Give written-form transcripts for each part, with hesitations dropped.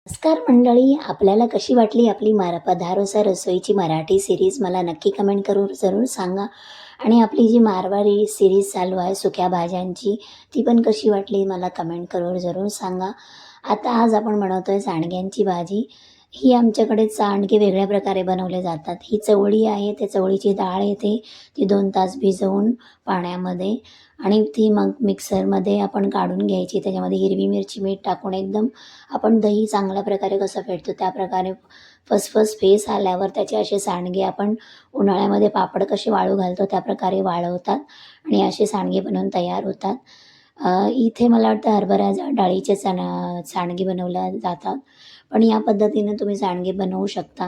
नमस्कार मंडळी, आपल्याला कशी वाटली आपली पधारोसा रसोईची मराठी सिरीज मला नक्की कमेंट करून जरूर सांगा. आणि आपली जी मारवाडी सिरीज चालू आहे सुक्या भाज्यांची, ती पण कशी वाटली मला कमेंट करून जरूर सांगा. आता आज आपण बनवतोय सांडग्यांची भाजी. ही आमच्याकडे सांडगे वेगळ्या प्रकारे बनवले जातात. ही चवळी आहे, त्या चवळीची डाळ येते, ती 2 तास भिजवून पाण्यामध्ये आणि ती मग मिक्सरमध्ये आपण काढून घ्यायची. त्याच्यामध्ये हिरवी मिरची, मीठ टाकून एकदम आपण दही चांगल्या प्रकारे कसं फेटतो त्या प्रकारे फसफस फेस आल्यावर त्याचे असे सांडगे आपण उन्हाळ्यामध्ये पापड कसे वाळू घालतो त्या प्रकारे वाळवतात आणि असे सांडगे बनवून तयार होतात. इथे मला वाटतं डाळीचे सांडगे बनवल्या जातात. पण या पद्धतीने तुम्ही सांडगे बनवू शकता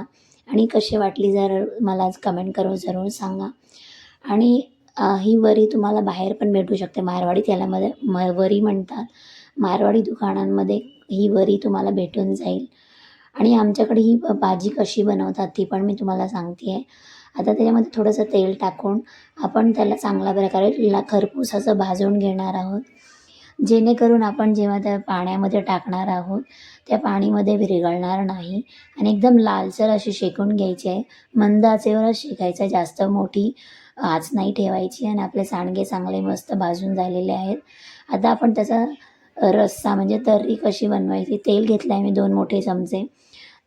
आणि कशी वाटली जर मला कमेंट करून जरूर सांगा. आणि ही वरी तुम्हाला बाहेर पण भेटू शकते. मारवाडी त्याला वरी म्हणतात. मारवाडी दुकानांमध्ये ही वरी तुम्हाला भेटून जाईल. आणि आमच्याकडे ही भाजी कशी बनवतात ती पण मी तुम्हाला सांगते आहे. आता त्याच्यामध्ये थोडंसं तेल टाकून आपण त्याला चांगल्या प्रकारे खरपूस असं भाजून घेणार आहोत, जेणेकरून आपण जेव्हा त्या पाण्यामध्ये टाकणार आहोत त्या पाणीमध्ये विरघळणार नाही आणि एकदम लालसर अशी शेकून घ्यायची आहे. मंद आचेवरच शेकायचं आहे, जास्त मोठी आच नाही ठेवायची. आणि आपले सांडगे चांगले मस्त भाजून झालेले आहेत. आता आपण त्याचा रस्सा म्हणजे तर्री कशी बनवायची, तेल घेतलं आहे मी 2 मोठे चमचे.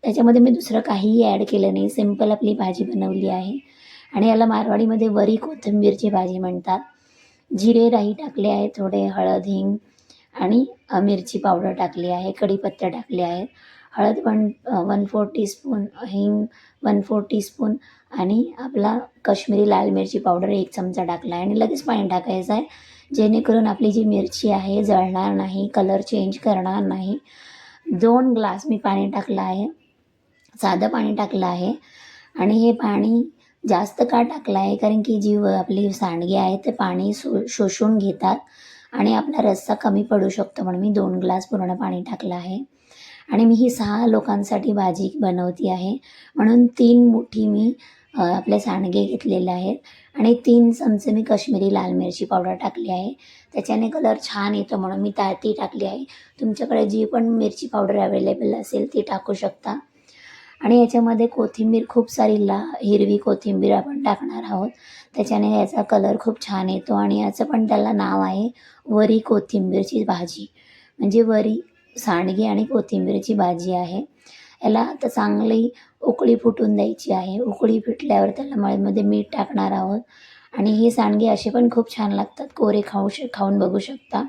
त्याच्यामध्ये मी दुसरं काहीही ॲड केलं नाही, सिंपल आपली भाजी बनवली आहे. आणि याला मारवाडीमध्ये वरी कोथिंबीरची भाजी म्हणतात. जिरे राई टाकले आहे, थोडे हळद, हिंग आणि मिरची पावडर टाकली आहे, कढीपत्ता टाकले आहे. हळद 1/4 टीस्पून, हिंग 1/4 टीस्पून आणि आपला काश्मीरी लाल मिरची पावडर 1 चमचा टाकला आहे. आणि लगेच पाणी टाकायचं आहे, जेणेकरून आपली जी मिरची आहे जळणार नाही, कलर चेंज करणार नाही. 2 ग्लास मी पाणी टाकलं आहे, साधं पाणी टाकलं आहे. आणि हे पाणी जास्त का टाकलं आहे, कारण की जी आपली सांडगे आहेत ते पाणी शोषून घेतात आणि आपला रस्सा कमी पडू शकतो, म्हणून मी 2 ग्लास पूर्ण पाणी टाकलं आहे. आणि मी ही 6 लोकांसाठी भाजी बनवती आहे, म्हणून 3 मुठी मी आपले सांडगे घेतलेले आहेत. आणि 3 चमचे मी काश्मीरी लाल मिरची पावडर टाकली आहे. त्याच्याने कलर छान येतो म्हणून मी ती टाकली आहे. तुमच्याकडे जी पण मिरची पावडर अवेलेबल असेल ती टाकू शकता. आणि याच्यामध्ये कोथिंबीर खूप सारी हिरवी कोथिंबीर आपण टाकणार आहोत, त्याच्याने याचा कलर खूप छान येतो. आणि याचं पण त्याला नाव आहे वरी कोथिंबीरची भाजी, म्हणजे वरी सांडगे आणि कोथिंबीरची भाजी आहे. याला आता चांगली उकळी फुटून द्यायची आहे. उकळी फुटल्यावर त्याला मळीमध्ये मीठ टाकणार आहोत. आणि हे सांडगे असे पण खूप छान लागतात, कोरे खाऊन बघू शकता.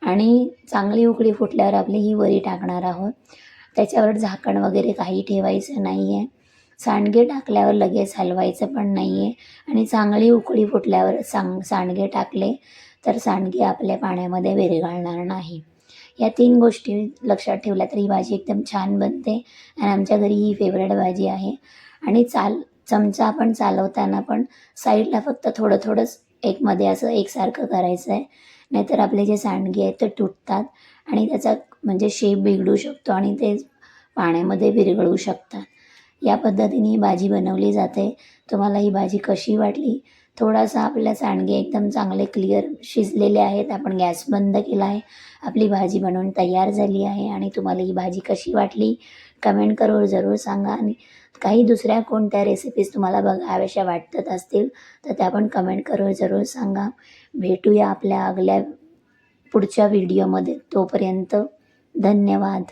आणि चांगली उकळी फुटल्यावर आपली ही वरी टाकणार आहोत. त्याच्यावर झाकण वगैरे काही ठेवायचं नाही आहे. सांडगे टाकल्यावर लगेच हलवायचं पण नाही आहे. आणि चांगली उकळी फुटल्यावर सांडगे टाकले तर सांडगे आपल्या पाण्यामध्ये विरघळणार नाही. या 3 गोष्टी लक्षात ठेवल्या तर ही भाजी एकदम छान बनते. आणि आमच्या घरी ही फेवरेट भाजी आहे. आणि चमचा आपण चालवताना पण साईडला फक्त थोडं थोडंच मध्ये असं एकसारखं करायचं आहे, नाहीतर आपले जे सांडगे आहेत ते तुटतात आणि त्याचा म्हणजे शेप बिघडू शकतो आणि ते पाण्यामध्ये विरघळू शकतात. या पद्धतीने ही भाजी बनवली जाते. तुम्हाला ही भाजी कशी वाटली? थोडासा आपल्या सांडगे एकदम चांगले क्लिअर शिजलेले आहेत. आपण गॅस बंद केला आहे. आपली भाजी बनवून तयार झाली आहे. आणि तुम्हाला ही भाजी कशी वाटली कमेंट करून जरूर सांगा. आणि काही दुसऱ्या कोणत्या रेसिपीज तुम्हाला बघाव्याशा वाटत असतील तर त्या पण कमेंट करून जरूर सांगा. भेटूया आपल्या पुढच्या व्हिडिओमध्ये. तोपर्यंत धन्यवाद.